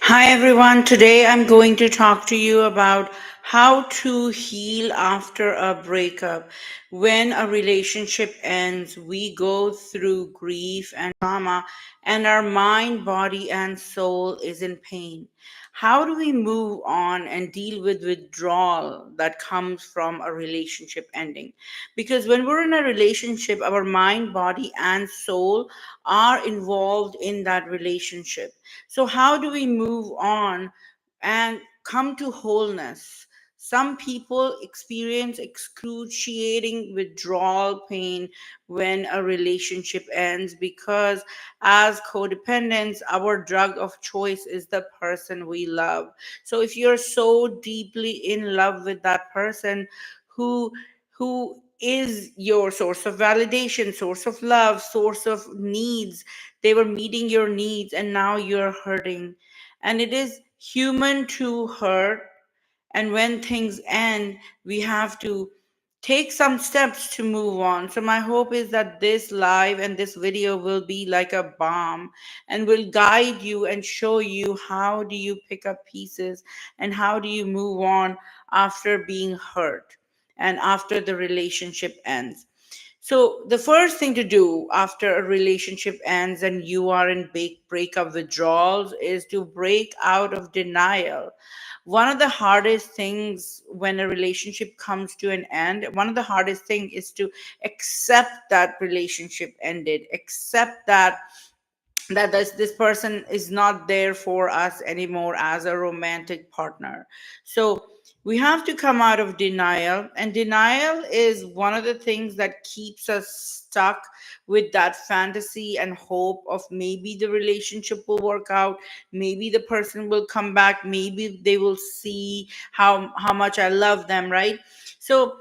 Hi everyone, today I'm going to talk to you about how to heal after a breakup. When a relationship ends, we go through grief and trauma, and our mind, body, and soul is in pain. How do we move on and deal with withdrawal that comes from a relationship ending? Because when we're in a relationship, our mind, body, and soul are involved in that relationship. So, how do we move on and come to wholeness? Some people experience excruciating withdrawal pain when a relationship ends because, as codependents, our drug of choice is the person we love. So, if you're so deeply in love with that person who is your source of validation, source of love, source of needs, they were meeting your needs, and now you're hurting. And it is human to hurt. And when things end, we have to take some steps to move on. So, my hope is that this live and this video will be like a bomb and will guide you and show you how do you pick up pieces and how do you move on after being hurt and after the relationship ends. So, the first thing to do after a relationship ends and you are in breakup withdrawals is to break out of denial. One of the hardest things when a relationship comes to an end, one of the hardest thing is to accept that relationship ended, accept that this person is not there for us anymore as a romantic partner. So we have to come out of denial, and denial is one of the things that keeps us stuck with that fantasy and hope of maybe the relationship will work out, maybe the person will come back, maybe they will see how much I love them, right? So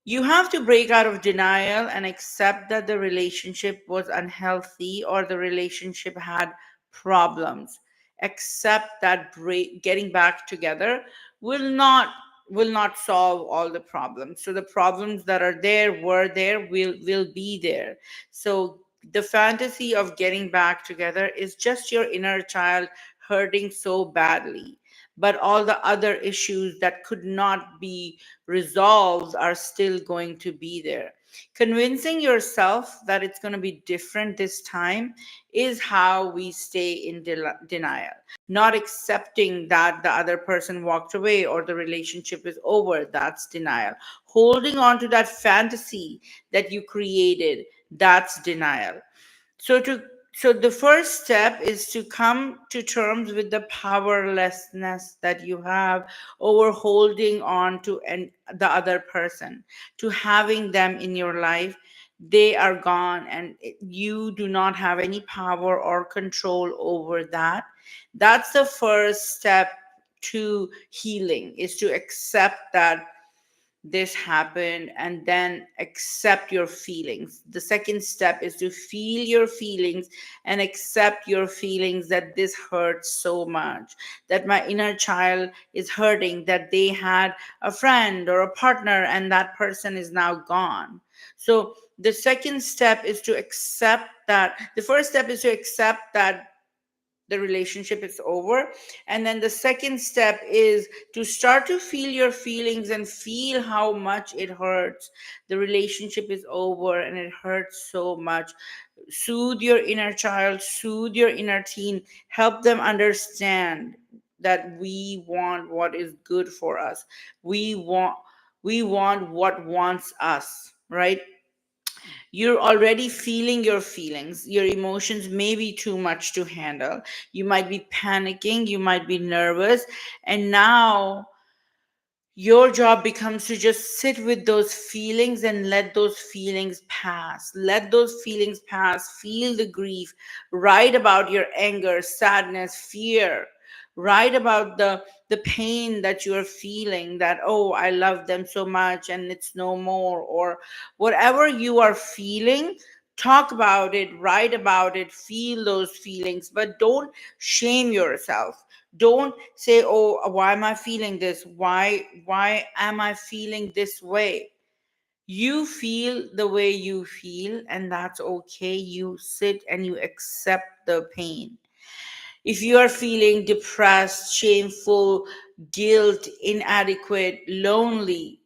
you have to break out of denial and accept that the relationship was unhealthy or the relationship had problems. Accept that getting back together will not will not solve all the problems. So the problems that are there were there, will be there. So the fantasy of getting back together is just your inner child hurting so badly. But all the other issues that could not be resolves are still going to be there. Convincing yourself that it's going to be different this time is how we stay in denial. Not accepting that the other person walked away or the relationship is over, that's denial. Holding on to that fantasy that you created, that's denial. So to so the first step is to come to terms with the powerlessness that you have over holding on to the other person, to having them in your life. They are gone, and you do not have any power or control over that. That's the first step to healing, is to accept that this happened and then accept your feelings. The second step is to feel your feelings and accept your feelings, that this hurts so much, that my inner child is hurting, that they had a friend or a partner and that person is now gone. So the second step is to accept that. The first step is to accept that the relationship is over, and then the second step is to start to feel your feelings and feel how much it hurts. The relationship is over and it hurts so much. Soothe your inner child, soothe your inner teen, help them understand that we want what is good for us. We want we want what wants us, right? You're already feeling your feelings. Your emotions may be too much to handle. You might be panicking, you might be nervous, and now your job becomes to just sit with those feelings and let those feelings pass. Let those feelings pass. Feel the grief. Write about your anger, sadness, fear. Write about the pain that you are feeling, that, oh, I love them so much and it's no more, or whatever you are feeling. Talk about it, write about it, feel those feelings, but don't shame yourself. Don't say, oh, why am I feeling this, why am I feeling this way. You feel the way you feel, and that's okay. You sit and you accept the pain. If you are feeling depressed, shameful, guilt, inadequate, lonely,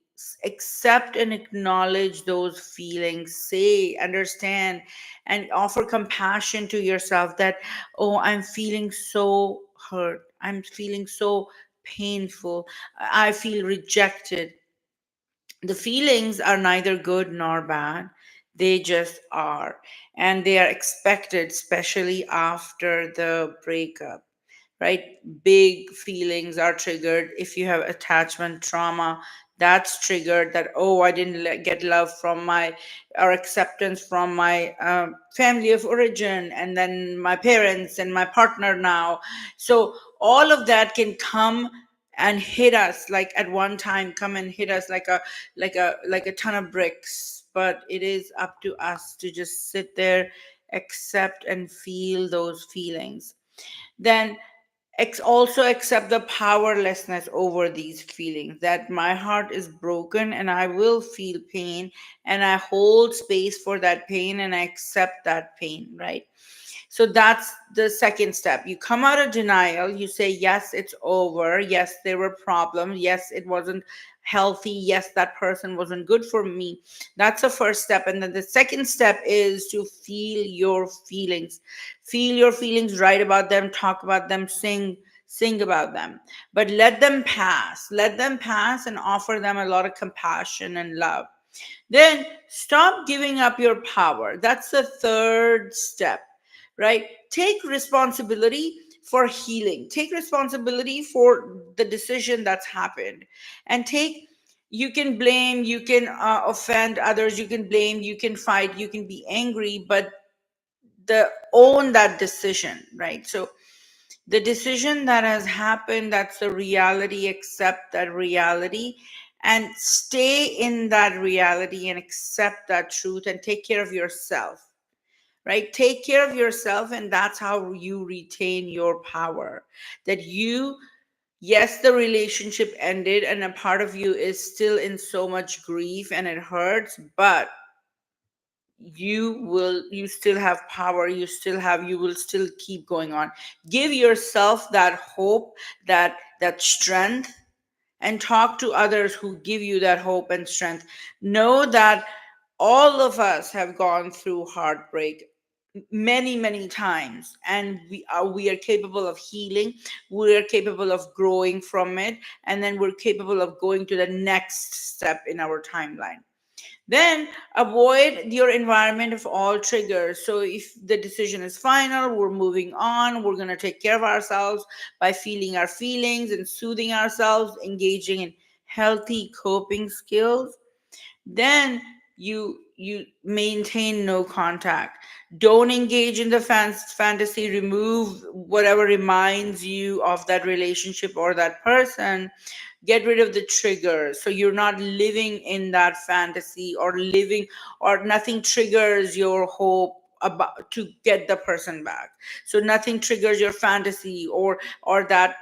accept and acknowledge those feelings. Say, understand, and offer compassion to yourself that, oh, I'm feeling so hurt. I'm feeling so painful. I feel rejected. The feelings are neither good nor bad, they just are. And they are expected, especially after the breakup, right? Big feelings are triggered. If you have attachment trauma, that's triggered, that, oh, I didn't get love from my, or acceptance from my family of origin, and then my parents and my partner now. So all of that can come and hit us, like at one time come and hit us like a ton of bricks. But it is up to us to just sit there, accept and feel those feelings. Then also accept the powerlessness over these feelings, that my heart is broken and I will feel pain, and I hold space for that pain and I accept that pain, right? So that's the second step. You come out of denial, you say, yes, it's over. Yes, there were problems. Yes, it wasn't healthy. Yes, that person wasn't good for me. That's the first step. And then the second step is to feel your feelings. Feel your feelings, write about them, talk about them, sing about them. But let them pass. Let them pass and offer them a lot of compassion and love. Then stop giving up your power. That's the third step, right? Take responsibility for healing. Take responsibility for the decision that's happened. And take, you can blame, you can offend others, you can blame, you can fight, you can be angry, but the own that decision, right? So the decision that has happened, that's the reality. Accept that reality and stay in that reality and accept that truth and take care of yourself, right? Take care of yourself, and that's how you retain your power. That you, yes, the relationship ended and a part of you is still in so much grief and it hurts, but you still have power, you will still keep going on. Give yourself that hope, that strength, and talk to others who give you that hope and strength. Know that all of us have gone through heartbreak many times, and we are capable of healing. We are capable of growing from it, and then we're capable of going to the next step in our timeline. Then avoid your environment of all triggers. So if the decision is final, we're moving on, we're going to take care of ourselves by feeling our feelings and soothing ourselves, engaging in healthy coping skills. Then you maintain no contact. Don't engage in the fantasy. Remove whatever reminds you of that relationship or that person. Get rid of the trigger, so you're not living in that fantasy or living, or nothing triggers your hope about to get the person back. So nothing triggers your fantasy, or that,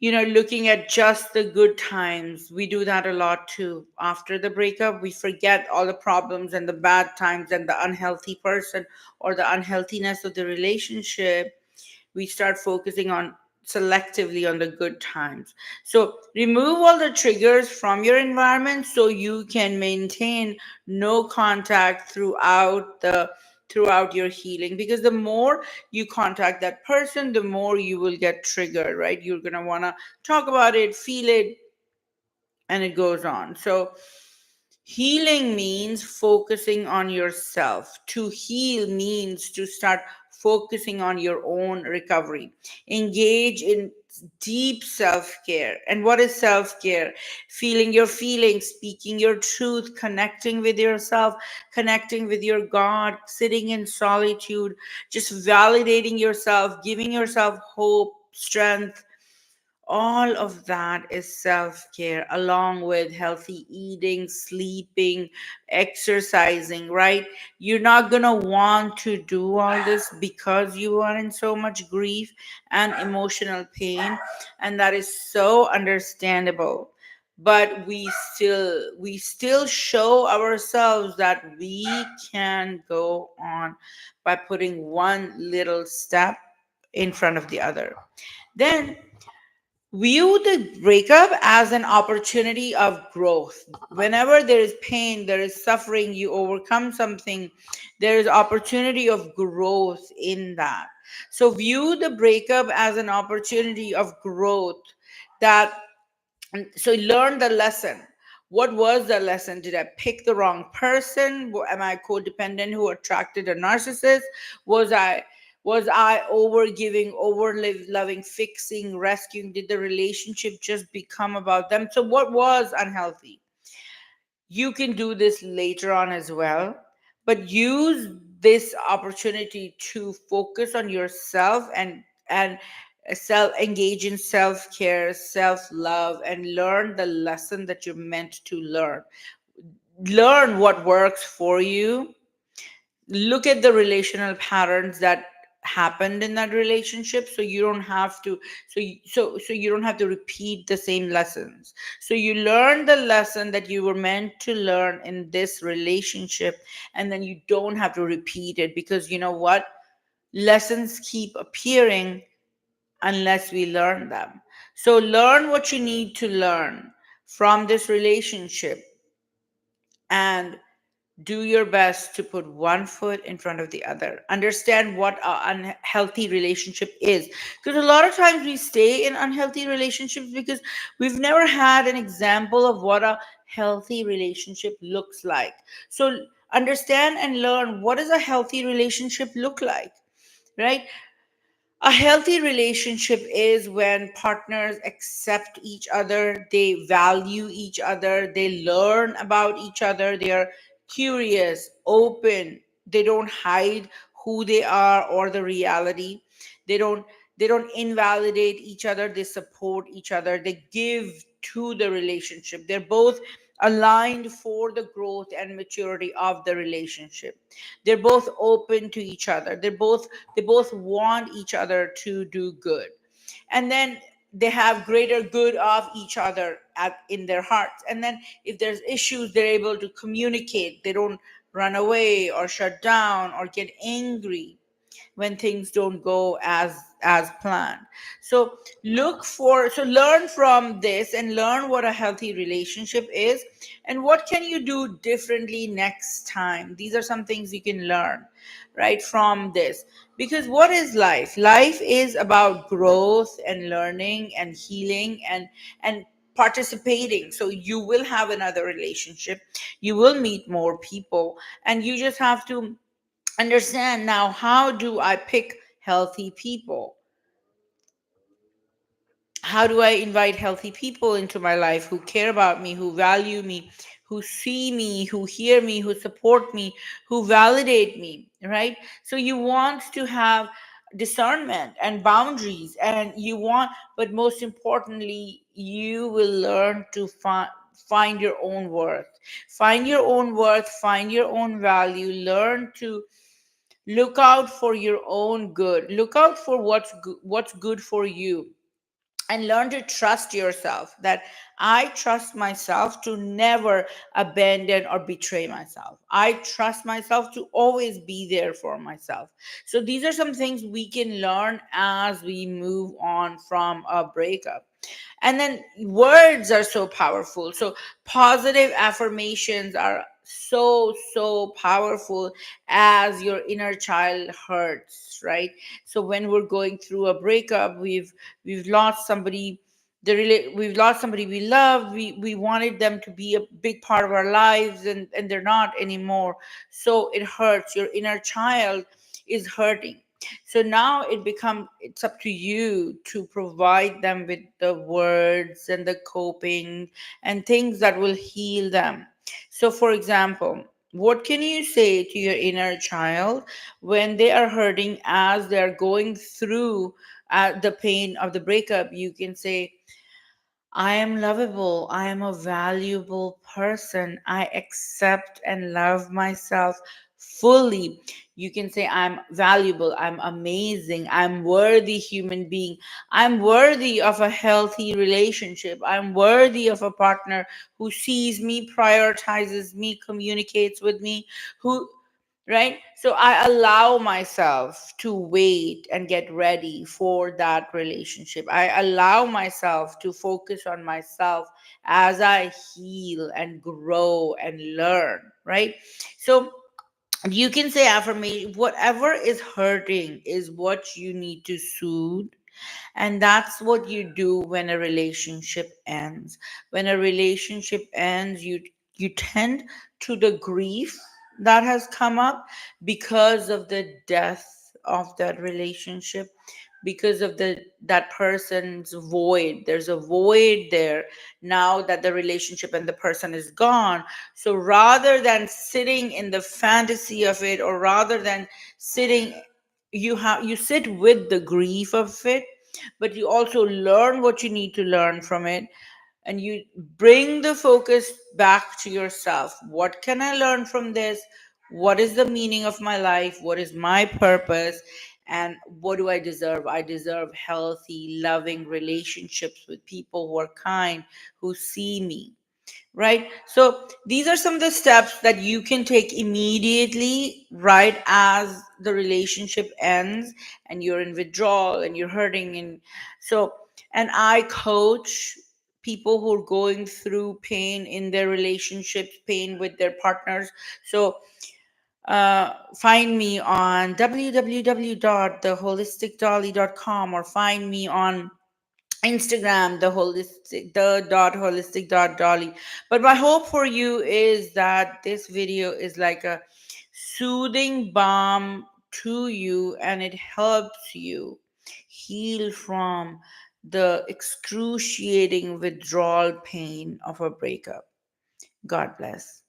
looking at just the good times. We do that a lot too. After the breakup, we forget all the problems and the bad times and the unhealthy person or the unhealthiness of the relationship. We start focusing on selectively on the good times. So remove all the triggers from your environment so you can maintain no contact throughout your healing, because the more you contact that person, the more you will get triggered, right? You're going to want to talk about it, feel it, and it goes on. So healing means focusing on yourself. To heal means to start focusing on your own recovery. Engage in deep self care. And what is self care? Feeling your feelings, speaking your truth, connecting with yourself, connecting with your God, sitting in solitude, just validating yourself, giving yourself hope, strength. All of that is self care, along with healthy eating, sleeping, exercising, right? You're not going to want to do all this because you are in so much grief and emotional pain. And that is so understandable. But we still show ourselves that we can go on by putting one little step in front of the other. Then view the breakup as an opportunity of growth. Whenever there is pain, there is suffering, you overcome something, there is opportunity of growth in that. So view the breakup as an opportunity of growth, that so learn the lesson. What was the lesson? Did I pick the wrong person? Am I codependent who attracted a narcissist? Was i was i over giving, over loving, fixing, rescuing? Did the relationship just become about them? So what was unhealthy? You can do this later on as well, but use this opportunity to focus on yourself, and self engage in self-care, self-love, and learn the lesson that you're meant to learn. Learn what works for you. Look at the relational patterns that happened in that relationship, so you don't have to, so you don't have to repeat the same lessons. So you learn the lesson that you were meant to learn in this relationship, and then you don't have to repeat it, because you know what, lessons keep appearing unless we learn them. So learn what you need to learn from this relationship, and do your best to put one foot in front of the other. Understand what an unhealthy relationship is, because a lot of times we stay in unhealthy relationships because we've never had an example of what a healthy relationship looks like. So understand and learn, what does a healthy relationship look like, right? A healthy relationship is when partners accept each other, they value each other, they learn about each other, they are curious, open, they don't hide who they are or the reality. They don't they don't invalidate each other, they support each other, they give to the relationship. They're both aligned for the growth and maturity of the relationship. They're both open to each other. They both want each other to do good, and then they have greater good of each other in their hearts. And then if there's issues, they're able to communicate. They don't run away or shut down or get angry when things don't go as planned. So learn from this and learn what a healthy relationship is, and what can you do differently next time. These are some things you can learn right from this, because what is life is about growth and learning and healing and participating. So you will have another relationship, you will meet more people, and you just have to understand, now how do I pick healthy people? How do I invite healthy people into my life who care about me, who value me, who see me, who hear me, who support me, who validate me, right? So you want to have discernment and boundaries, and you want, but most importantly, you will learn to find your own worth. Find your own worth, find your own value, learn to look out for your own good, look out for what's good for you, and learn to trust yourself, that I trust myself to never abandon or betray myself. I trust myself to always be there for myself. So these are some things we can learn as we move on from a breakup. And then words are so powerful. So positive affirmations are so powerful as your inner child hurts, right? So when we're going through a breakup, we've lost somebody, we've lost somebody we love, we wanted them to be a big part of our lives, and they're not anymore. So it hurts, your inner child is hurting. So now it's up to you to provide them with the words and the coping and things that will heal them. So for example, what can you say to your inner child when they are hurting, as they're going through the pain of the breakup? You can say, I am lovable. I am a valuable person. I accept and love myself fully. You can say, I'm valuable. I'm amazing. I'm worthy human being. I'm worthy of a healthy relationship. I'm worthy of a partner who sees me, prioritizes me, communicates with me, who right? So I allow myself to wait and get ready for that relationship. I allow myself to focus on myself as I heal and grow and learn, right? So you can say affirmation, whatever is hurting is what you need to soothe. And that's what you do when a relationship ends. When a relationship ends, you tend to the grief that has come up because of the death of that relationship, because of the that person's void. There's a void there now that the relationship and the person is gone. So rather than sitting in the fantasy of it, or rather than sitting, you sit with the grief of it, but you also learn what you need to learn from it, and you bring the focus back to yourself. What can I learn from this? What is the meaning of my life? What is my purpose? And what do I deserve? I deserve healthy, loving relationships with people who are kind, who see me, right? So these are some of the steps that you can take immediately, right as the relationship ends and you're in withdrawal and you're hurting. And so, and I coach people who are going through pain in their relationships, pain with their partners. So find me on www.theholisticdolly.com, or find me on Instagram, the holistic dot dolly. But my hope for you is that this video is like a soothing balm to you, and it helps you heal from the excruciating withdrawal pain of a breakup. God bless.